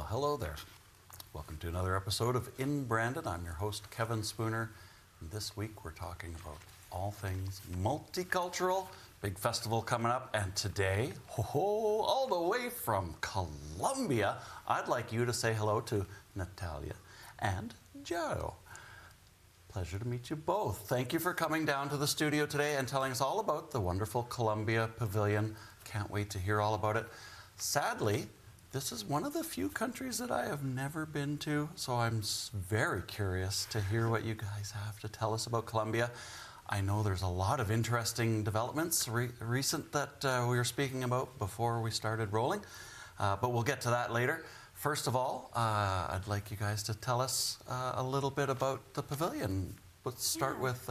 Well, hello there. Welcome to another episode of In Brandon. I'm your host, Kevin Spooner. And this week we're talking about all things multicultural. Big festival coming up. And today, all the way from Colombia, I'd like you to say hello to Natalia and Joe. Pleasure to meet you both. Thank you for coming down to the studio today and telling us all about the wonderful Colombia Pavilion. Can't wait to hear all about it. Sadly, this is one of the few countries that I have never been to, so I'm very curious to hear what you guys have to tell us about Colombia. I know there's a lot of interesting developments recent that we were speaking about before we started rolling, but we'll get to that later. First of all, I'd like you guys to tell us a little bit about the pavilion. Let's start with,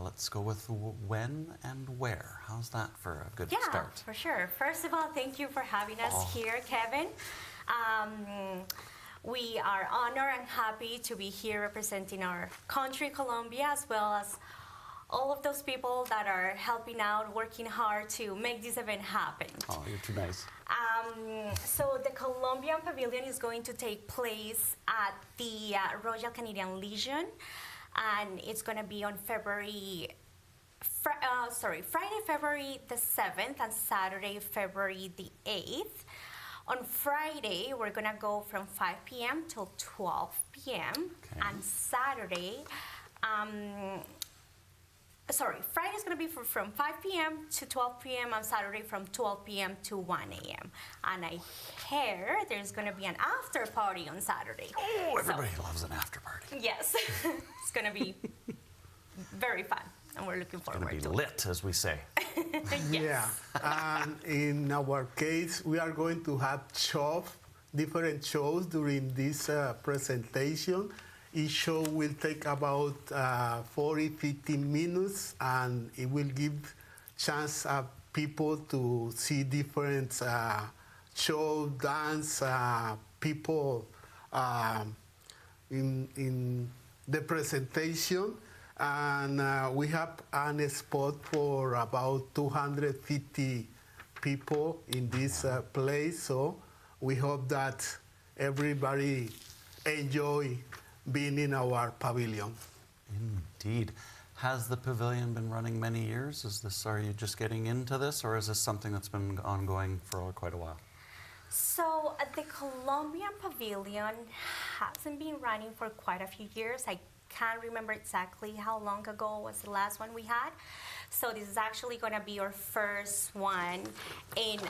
let's go with when and where. How's that for a good start? Yeah, for sure. First of all, thank you for having us here, Kevin. We are honored and happy to be here representing our country, Colombia, as well as all of those people that are helping out, working hard to make this event happen. Oh, you're too nice. So the Colombian Pavilion is going to take place at the Royal Canadian Legion, and it's going to be on Friday, February the 7th, and Saturday, February the 8th. On Friday, we're going to go from 5 p.m. till 12 p.m. Okay. And Saturday, Friday's going to be from 5 p.m. to 12 p.m. and Saturday from 12 p.m. to 1 a.m. And I hear there's going to be an after party on Saturday. Oh, everybody loves an after party. Yes, it's going to be very fun, and we're looking forward to it. It's going to be lit, as we say. Yes. Yeah, and in our case, we are going to have different shows during this presentation. Each show will take about 40-50 minutes, and it will give chance people to see different show, dance, people in the presentation. And we have a spot for about 250 people in this place. So we hope that everybody enjoy being in our pavilion. Indeed. Has the pavilion been running many years? Are you just getting into this, or is this something that's been ongoing for quite a while? So the Colombian Pavilion hasn't been running for quite a few years. I can't remember exactly how long ago was the last one we had. So this is actually going to be our first one in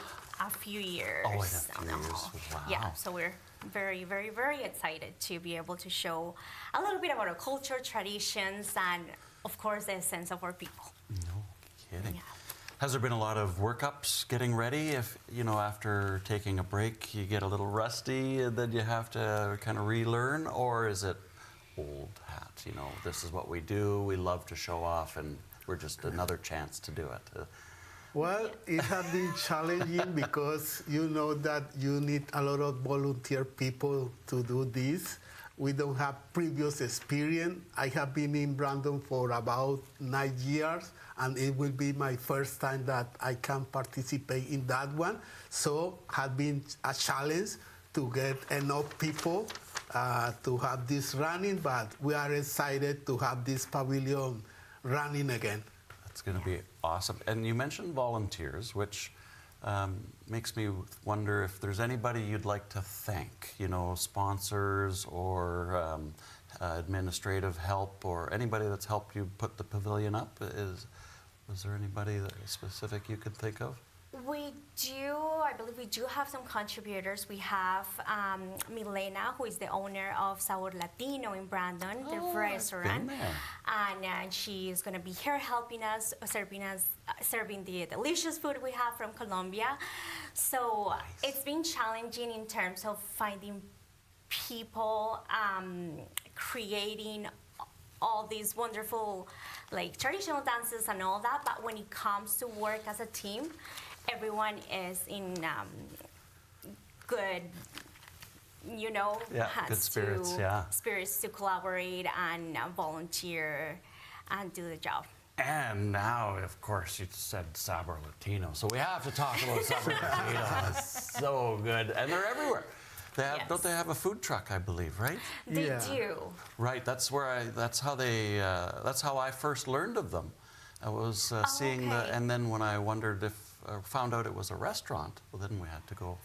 a few years. Oh, in a few years. Wow. Yeah, so we're very, very, very excited to be able to show a little bit about our culture, traditions, and of course the essence of our people. No kidding. Yeah. Has there been a lot of workups getting ready? If, after taking a break, you get a little rusty and then you have to kind of relearn, or is it old hat? This is what we do, we love to show off, and we're just another chance to do it. Well, it has been challenging because you know that you need a lot of volunteer people to do this. We don't have previous experience. I have been in Brandon for about 9 years, and it will be my first time that I can participate in that one. So it has been a challenge to get enough people to have this running, but we are excited to have this pavilion running again. It's going to be awesome. And you mentioned volunteers, which makes me wonder if there's anybody you'd like to thank, sponsors or administrative help, or anybody that's helped you put the pavilion up. Was there anybody specific you could think of? I believe we do have some contributors. We have Milena, who is the owner of Sabor Latino in Brandon, the restaurant. And she is going to be here helping us, serving the delicious food we have from Colombia. So nice. It's been challenging in terms of finding people, creating all these wonderful traditional dances and all that, but when it comes to work as a team, everyone is in good, good spirits, spirits to collaborate and volunteer and do the job. And now, of course, you said Sabor Latino, so we have to talk about Sabor Latino. It's so good, and they're everywhere. They have, Yes. Don't they have a food truck, I believe, right? They Yeah. do. Right. That's how I first learned of them. I was seeing okay. and then when I wondered if, found out it was a restaurant, well, then we had to go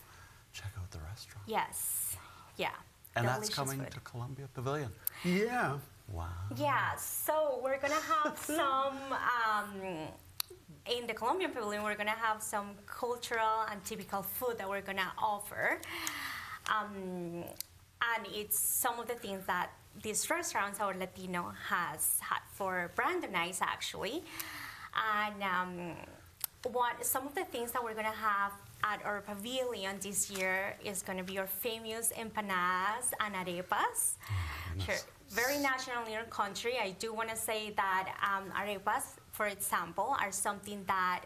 check out the restaurant. Yes. Yeah. And that's Delicious coming food. to Colombia Pavilion. Yeah. Wow. Yeah, so we're gonna have some, in the Colombian Pavilion, we're gonna have some cultural and typical food that we're gonna offer. And it's some of the things that this restaurant, Our Latino, has had for Brandon Nights, actually. And some of the things that we're gonna have at our pavilion this year is gonna be our famous empanadas and arepas. Sure. Very national in our country. I do want to say that arepas, for example, are something that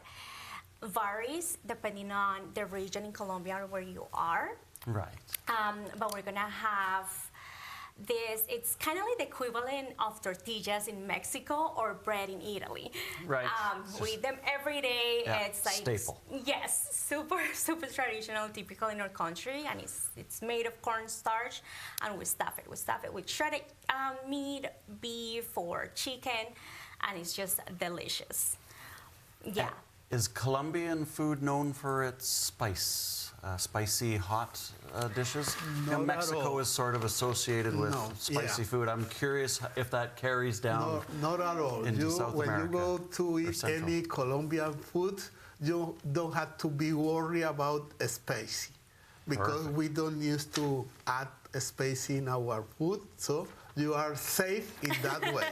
varies depending on the region in Colombia or where you are. Right. But we're gonna have this. It's kind of like the equivalent of tortillas in Mexico or bread in Italy. Right. We eat them every day. Yeah, It's like staple. Yes, super traditional, typical in our country, and it's made of cornstarch, and we stuff it. We stuff it with shredded meat, beef, or chicken, and it's just delicious. Yeah. Is Colombian food known for its spicy, hot dishes? You know, Not at Mexico all. is sort of associated with No, spicy yeah. food. I'm curious if that carries down. No, not at all. into South When America you go to or eat Central. any Colombian food, you don't have to be worried about spicy because Perfect. we don't used to add spicy in our food, so you are safe in that way.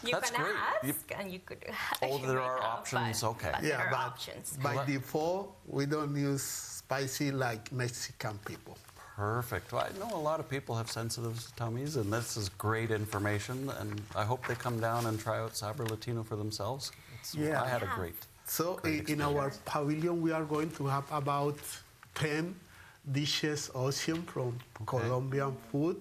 You That's can great. ask, and you could. Oh, you there might are have, options, okay. But Yeah, there are but options. by Well, that- default, we don't use spicy like Mexican people. Perfect. Well, I know a lot of people have sensitive tummies, and this is great information. And I hope they come down and try out Sabor Latino for themselves. Yeah. I had a Yeah. great. So Great in our pavilion, we are going to have about 10 dishes option from Colombian food.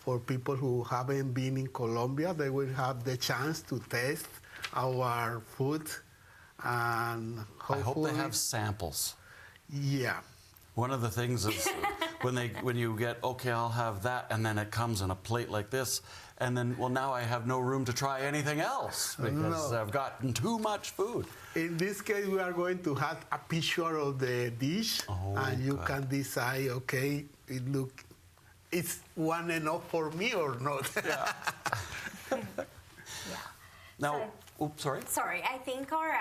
For people who haven't been in Colombia, they will have the chance to taste our food, and I hopefully, hope they have samples. yeah. One of the things is when you get, okay, I'll have that, and then it comes in a plate like this, and then, well, now I have no room to try anything else because No. I've gotten too much food. In this case, we are going to have a picture of the dish, Oh, and you good. can decide, okay, it's one enough for me or not. Yeah. Yeah. Now, oops, sorry. Sorry, I think our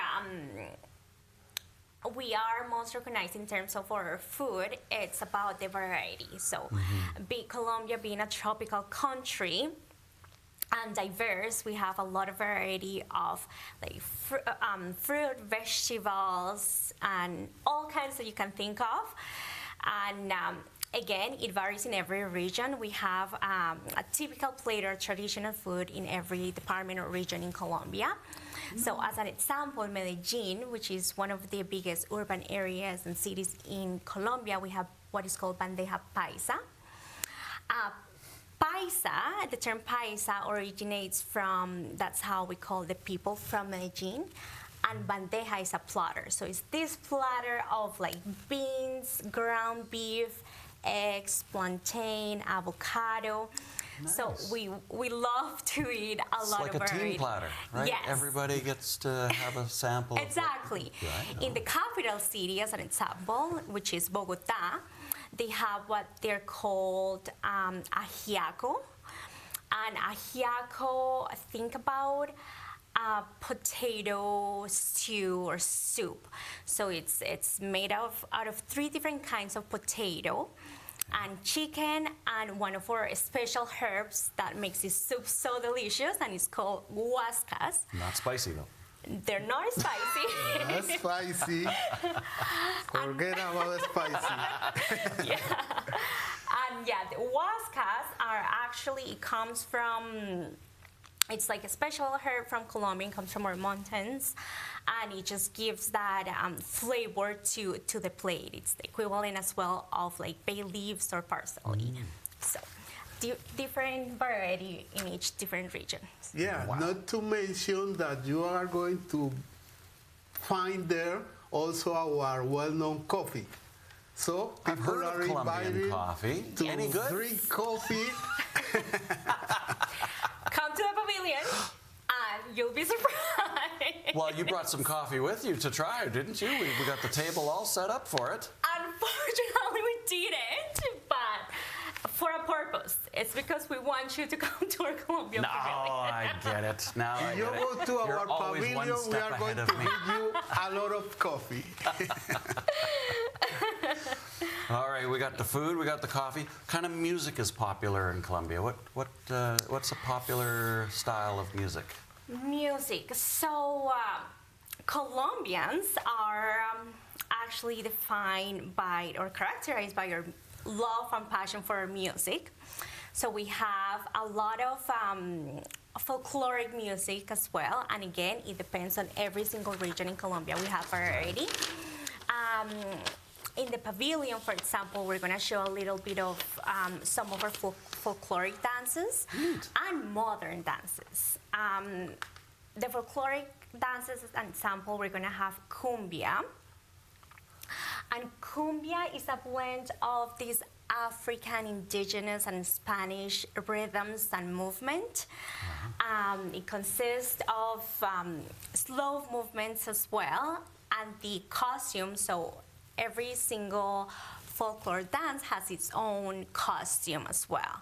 we are most recognized in terms of our food. It's about the variety. So, Colombia being a tropical country and diverse, we have a lot of variety of like fruit, vegetables, and all kinds that you can think of. And again, it varies in every region. We have a typical plate or traditional food in every department or region in Colombia. So as an example, Medellin, which is one of the biggest urban areas and cities in Colombia, we have what is called bandeja paisa. Paisa, the term paisa originates from, that's how we call the people from Medellin. And bandeja is a platter. So it's this platter of like beans, ground beef, eggs, plantain, avocado. Nice. So we love to eat a It's lot like of a variety. team platter, right? Yes. Everybody gets to have a sample. of what- Exactly. Right, In the capital city, as an example, which is Bogota, they have what they're called ajiaco. And ajiaco, think about a potato stew or soup. So it's made out of 3 different kinds of potato and chicken and one of our special herbs that makes this soup so delicious, and it's called huascas. Not spicy though. They're not spicy. That's spicy. Forget about spicy. And yeah, the huascas are actually, it comes from, it's like a special herb from Colombia. It comes from our mountains, and it just gives that flavor to the plate. It's the equivalent as well of like bay leaves or parsley. So different variety in each different region. Yeah, Wow. not to mention that you are going to find there also our well-known coffee. So I've people heard are of Colombian invited coffee. to Any good? drink coffee. Come to the pavilion, and you'll be surprised. Well, you brought some coffee with you to try, didn't you? We got the table all set up for it. Unfortunately, we didn't, but for a purpose. It's because we want you to come to our Colombia No, Pavilion. I get it. Now I If you get go it. to You're our always pavilion, one we step are going ahead to of me. give you a lot of coffee. All right, we got the food, we got the coffee. What kind of music is popular in Colombia? What's a popular style of music? Music. So, Colombians are actually defined by or characterized by your love and passion for music. So we have a lot of folkloric music as well, and again, it depends on every single region in Colombia. We have variety. In the pavilion, for example, we're going to show a little bit of some of our folkloric dances and modern dances. The folkloric dances, as an example, we're going to have cumbia. And cumbia is a blend of these African, indigenous, and Spanish rhythms and movement. It consists of slow movements as well, and the costume. So every single folklore dance has its own costume as well.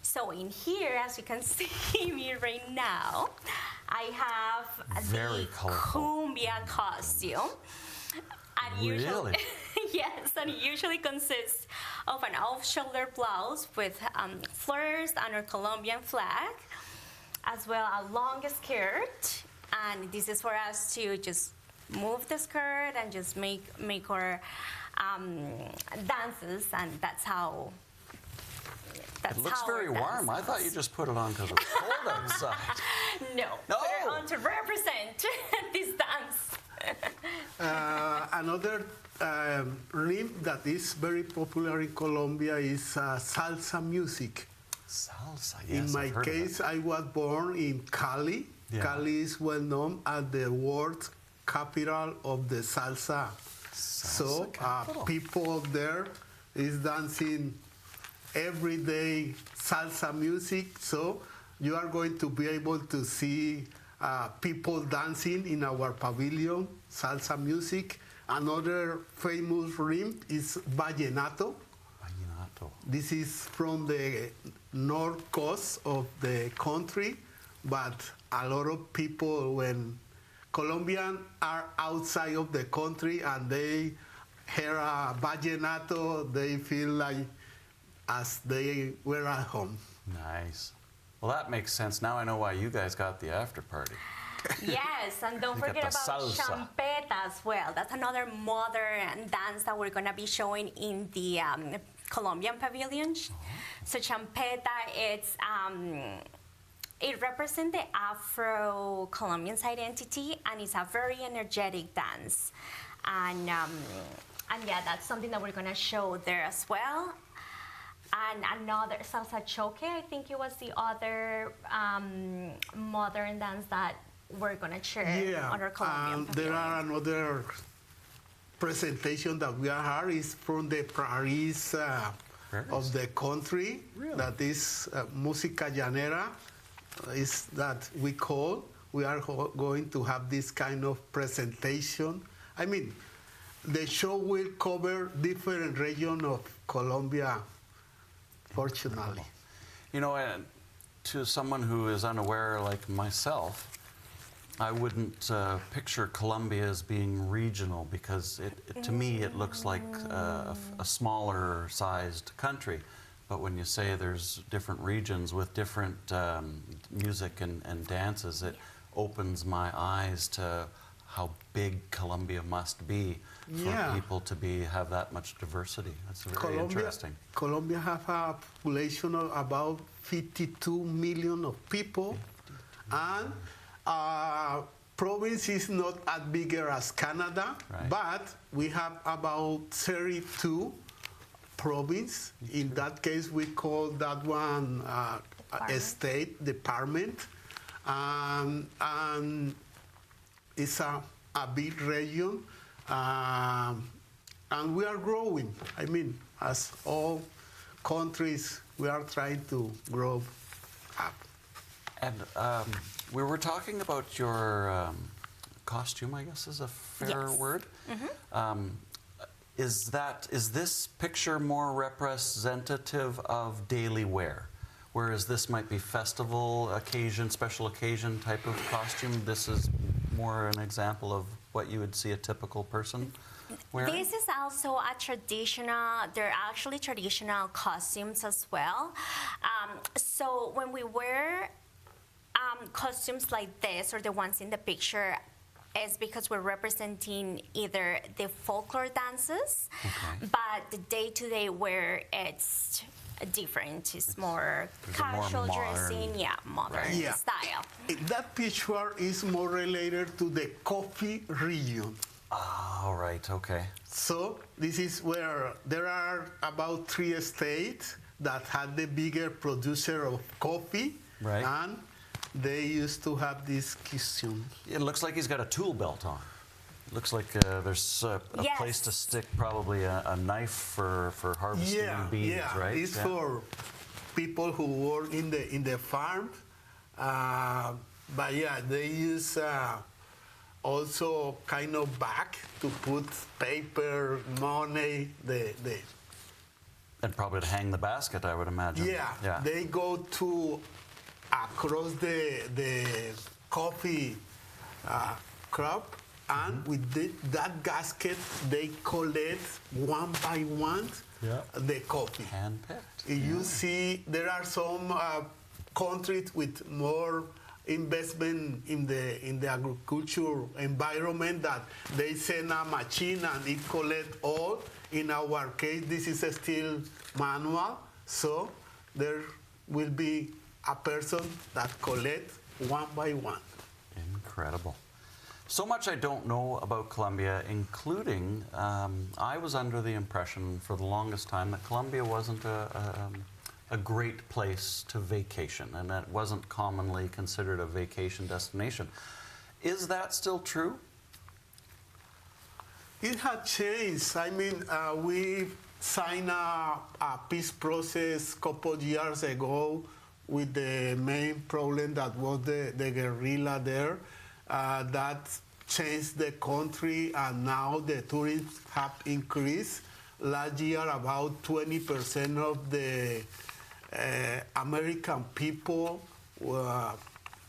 So in here, as you can see me right now, I have Very the colorful. cumbia costume. And Really? usually, yes, and it usually consists of an off-shoulder blouse with flowers and our Colombian flag, as well a long skirt. And this is for us to just move the skirt and just make our dances, and that's how. It looks very warm. I thought you just put it on because it was cold outside. No, No. put it on to represent this dance. Another rhythm that is very popular in Colombia is salsa music. Salsa, yes. In my I've heard of case, it. I was born in Cali. Yeah. Cali is well known as the world capital of the salsa. So capital. people there is dancing every day salsa music. So you are going to be able to see people dancing in our pavilion, salsa music. Another famous rhythm is vallenato. Vallenato. This is from the north coast of the country, but a lot of people, when Colombians are outside of the country and they hear a vallenato, they feel like as they were at home. Nice. Well, that makes sense. Now I know why you guys got the after party. Yes, and don't You got forget the about salsa. champeta as well. That's another modern dance that we're going to be showing in the Colombian Pavilion. So champeta, it represents the Afro-Colombian's identity, and it's a very energetic dance. And yeah, that's something that we're going to show there as well. And another salsa choque, I think it was the other modern dance that we're going to share on our Colombian there Pavilion. are another presentation that we are is from the Paris of the country. Really? That is música llanera, is that we call. We are going to have this kind of presentation. I mean, the show will cover different regions of Colombia, fortunately. You know, to someone who is unaware like myself, I wouldn't picture Colombia as being regional because to me it looks like a smaller sized country. But when you say there's different regions with different music and dances, it opens my eyes to how big Colombia must be for people to have that much diversity. That's very interesting. Colombia has a population of about 52 million of people, and province is not as big as Canada, Right. but we have about 32 province. In that case, we call that one a state department, and it's a big region. and we are growing. I mean, as all countries, we are trying to grow up. And we were talking about your costume, I guess is a fair Yes. word. Is this picture more representative of daily wear? Whereas this might be festival occasion, special occasion type of costume, this is more an example of what you would see a typical person wearing? This is also a traditional, they're actually traditional costumes as well. So when we wear costumes like this or the ones in the picture, is because we're representing either the folklore dances, but the day-to-day wear, it's different. It's more There's a more casual modern- dressing, modern Yeah. style. That picture is more related to the coffee region. Oh, right, okay. So this is where there are about 3 states that had the bigger producer of coffee, Right. and they used to have this costume. It looks like he's got a tool belt on. Looks like there's a Yes. place to stick probably a knife for harvesting beans, right? It's for people who work in the farm. But yeah, they use also kind of bag to put paper, money, And probably to hang the basket, I would imagine. yeah. They go to across the coffee crop, and with that basket, they collect one by one the coffee. Hand-picked. You see, there are some countries with more investment in the agriculture environment that they send a machine and it collect all. In our case, this is still manual, so there will be a person that collects one by one. Incredible. So much I don't know about Colombia, including I was under the impression for the longest time that Colombia wasn't a great place to vacation, and that wasn't commonly considered a vacation destination. Is that still true? It had changed. I mean, we signed a peace process a couple of years ago with the main problem that was the guerrilla there. That changed the country, and now the tourists have increased. Last year, about 20% of the American people,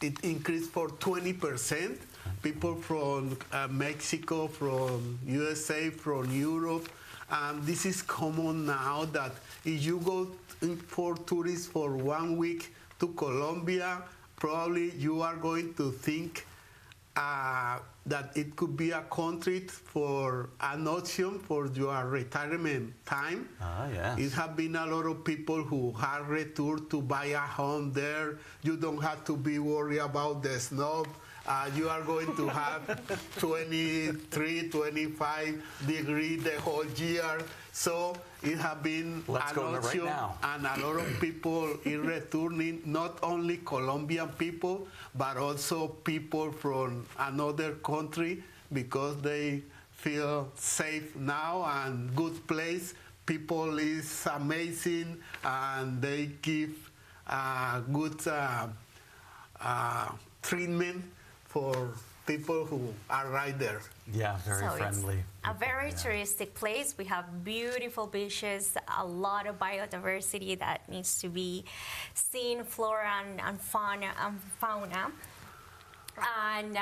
it increased for 20%. People from Mexico, from USA, from Europe. And this is common now that if you go for tourists for 1 week to Colombia, probably you are going to think that it could be a country for an option for your retirement time. Yes. It have been a lot of people who have returned to buy a home there. You don't have to be worried about the snow. You are going to have 23, 25 degrees the whole year. So it has been Let's an go right option, now. and a lot of people are returning, not only Colombian people, but also people from another country, because they feel safe now and good place. People is amazing, and they give good treatment for people who are right there. Yeah, very So friendly. It's a very touristic place. We have beautiful beaches, a lot of biodiversity that needs to be seen, flora and fauna. And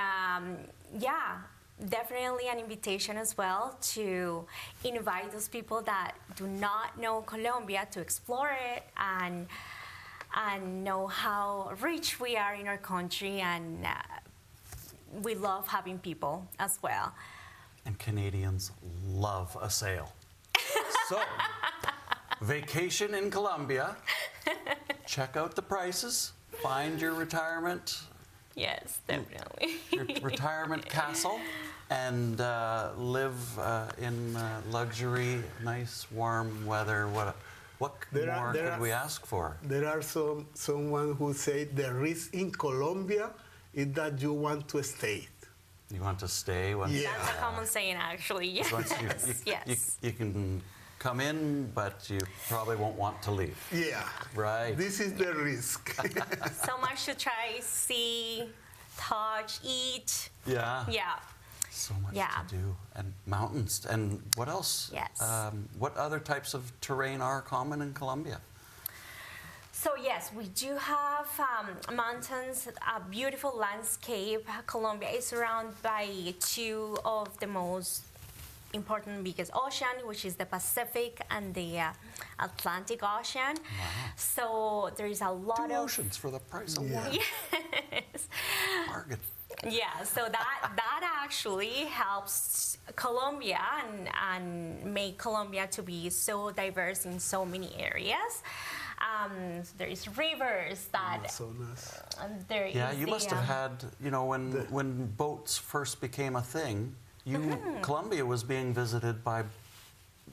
definitely an invitation as well to invite those people that do not know Colombia to explore it and know how rich we are in our country, and we love having people as well. And Canadians love a sale. So, vacation in Colombia, check out the prices, find your retirement, Yes, definitely. your retirement castle, and live in luxury, nice, warm weather. What more could we ask for? There are someone who say the risk in Colombia is that you want to stay. You want to stay once. Yeah. That's a common saying, actually. Yes. Once Yes. you can come in, but you probably won't want to leave. Yeah. Right. This is the risk. So much to try, see, touch, eat. Yeah. Yeah. So much Yeah. to do. And mountains. And what else? Yes. What other types of terrain are common in Colombia? So yes, we do have mountains, a beautiful landscape. Colombia is surrounded by two of the most important biggest ocean, which is the Pacific and the Atlantic Ocean. Wow. So there is a lot Two of oceans for the price of Yeah. one. Yes. Bargain. Yeah, so that actually helps Colombia and make Colombia to be so diverse in so many areas. There is rivers that Amazonas. there is Yeah, you the, must have had, when boats first became a thing, Colombia was being visited by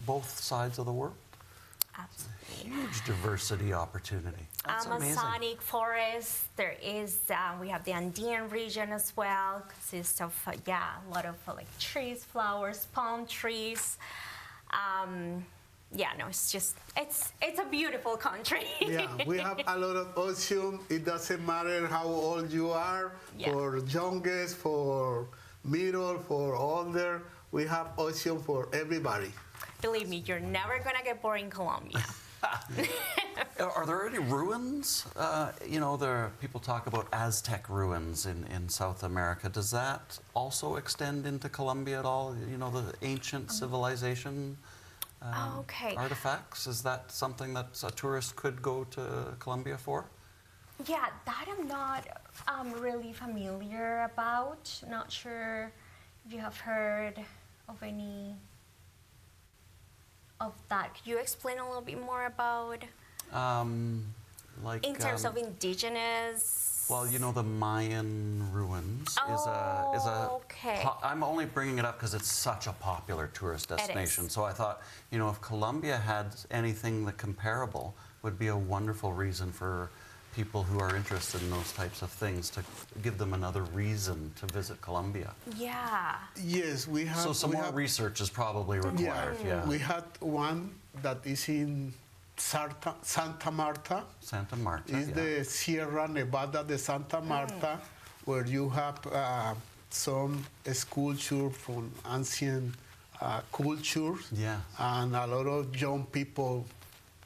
both sides of the world. absolutely. Huge diversity opportunity. That's amazing. Amazonic forest. There is we have the Andean region as well. Consists of a lot of like trees, flowers, palm trees. It's a beautiful country. Yeah, we have a lot of ocean. It doesn't matter how old you are, Yeah. for youngest, for middle, for older. We have ocean for everybody. Believe me, you're never gonna get bored in Colombia. Are there any ruins? People talk about Aztec ruins in South America. Does that also extend into Colombia at all? The ancient civilization Okay. artifacts? Is that something that a tourist could go to Colombia for? Yeah, that I'm not really familiar about. Not sure if you have heard of any of that. Could you explain a little bit more about in terms of indigenous? Well, the Mayan ruins is a. Okay. I'm only bringing it up because it's such a popular tourist destination. is. So I thought, if Colombia had anything that comparable, would be a wonderful reason for people who are interested in those types of things to give them another reason to visit Colombia. Yeah. Yes, we have. So some we more have, research is probably required. Yeah. We had one that is in Santa Marta. Santa Marta. Is yeah. the Sierra Nevada de Santa Marta, where you have some sculpture from ancient cultures. Yeah. And a lot of young people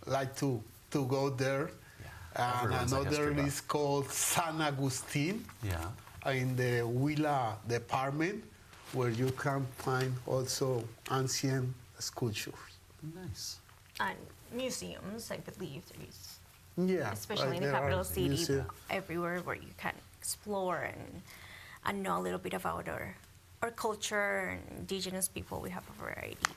like to go there. Yeah. And Everyone's a another history is called San Agustin Yeah. in the Huila department, where you can find also ancient sculptures. Nice. And museums, I believe there is. Yeah. Especially in the there capital are city, museums. everywhere where you can explore and know a little bit about our culture and indigenous people. We have a variety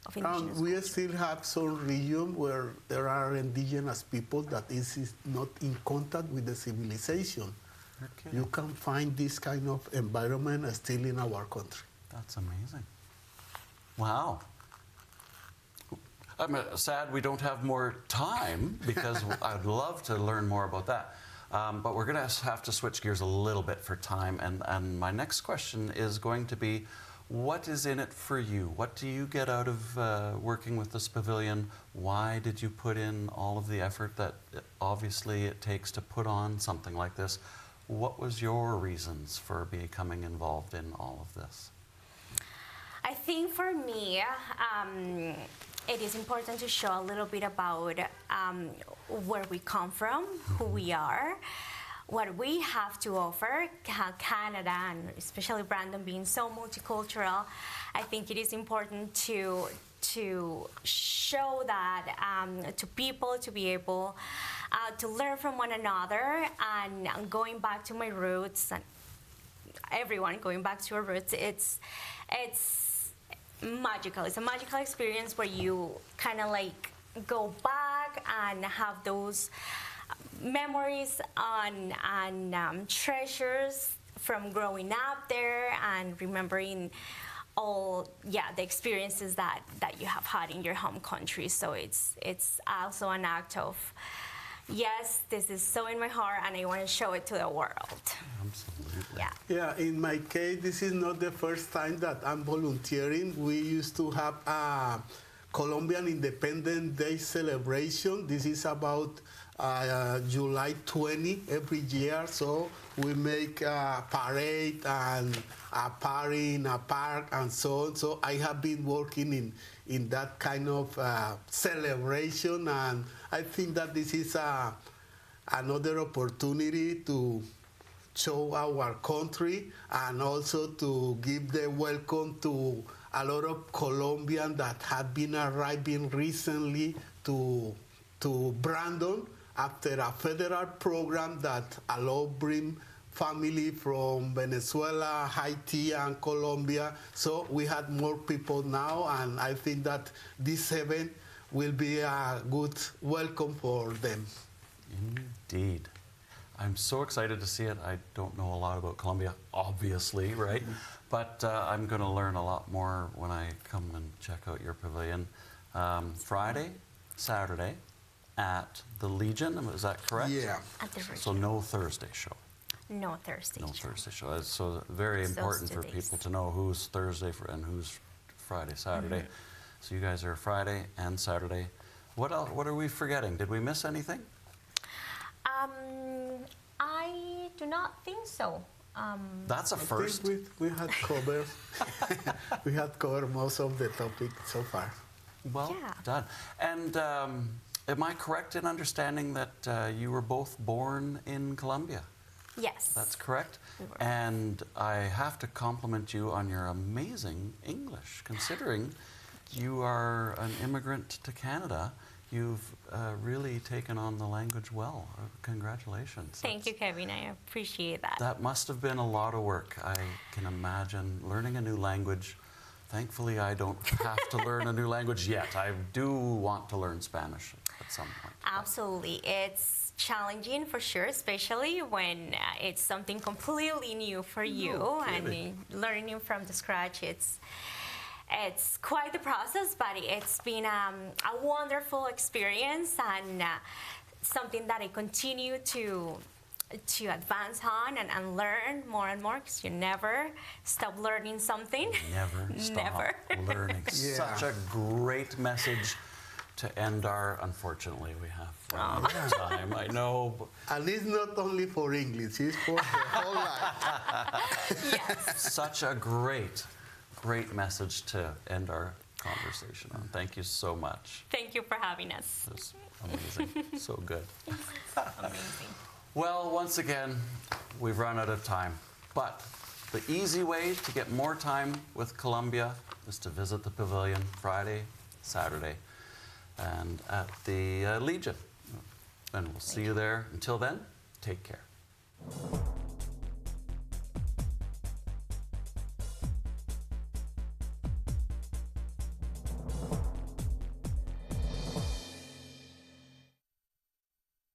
of indigenous We culture. still have some region where there are indigenous people that is not in contact with the civilization. Okay. You can find this kind of environment still in our country. That's amazing. Wow. I'm sad we don't have more time because I'd love to learn more about that. But we're going to have to switch gears a little bit for time. And my next question is going to be, what is in it for you? What do you get out of working with this pavilion? Why did you put in all of the effort that obviously it takes to put on something like this? What was your reasons for becoming involved in all of this? I think for me, it is important to show a little bit about where we come from, who we are, what we have to offer. Canada, and especially Brandon being so multicultural, I think it is important to show that to people, to be able to learn from one another. And going back to my roots, and everyone going back to our roots, it's magical. It's a magical experience where you kind of like go back and have those memories and treasures from growing up there and remembering all the experiences that you have had in your home country. So it's also an act of yes, this is so in my heart and I want to show it to the world. Absolutely. Yeah. Yeah, in my case, this is not the first time that I'm volunteering. We used to have a Colombian Independence Day celebration. This is about July 20 every year. So we make a parade and a party in a park and so on. So I have been working in that kind of celebration, and I think that this is another opportunity to show our country and also to give the welcome to a lot of Colombians that have been arriving recently to Brandon after a federal program that allow bring family from Venezuela, Haiti, and Colombia. So we had more people now, and I think that this event will be a good welcome for them. Indeed. I'm so excited to see it. I don't know a lot about Colombia, obviously, right? But I'm going to learn a lot more when I come and check out your pavilion. Friday, Saturday at the Legion, is that correct? Yeah. At the So no Thursday show. No Thursday. No Thursday show. So very important for people to know who's Thursday and who's Friday, Saturday. So you guys are Friday and Saturday. What else? What are we forgetting? Did we miss anything? I do not think so. That's a first. I think we had covered we had covered most of the topic so far. Well Yeah. done. And am I correct in understanding that you were both born in Colombia? Yes. That's correct. We were. And I have to compliment you on your amazing English, considering you are an immigrant to Canada. You've really taken on the language well. Congratulations. Thank you, Kevin. I appreciate that. That must have been a lot of work. I can imagine learning a new language. Thankfully, I don't have to learn a new language yet. I do want to learn Spanish at some point. Absolutely. It's challenging for sure, especially when it's something completely new for you. Really. And learning from the scratch, it's quite the process, but it's been a wonderful experience and something that I continue to advance on and learn more and more, because you never stop learning something. Never stop learning. Yeah. Such a great message to end our, unfortunately, we have run out of time. I know. And it's not only for English, it's for the whole life. Yes. Such a great message to end our conversation on. Thank you so much. Thank you for having us. It was amazing. So good. Amazing. Well, once again, we've run out of time. But the easy way to get more time with Colombia is to visit the pavilion Friday, Saturday, and at the Legion. And we'll see you there. Until then, take care.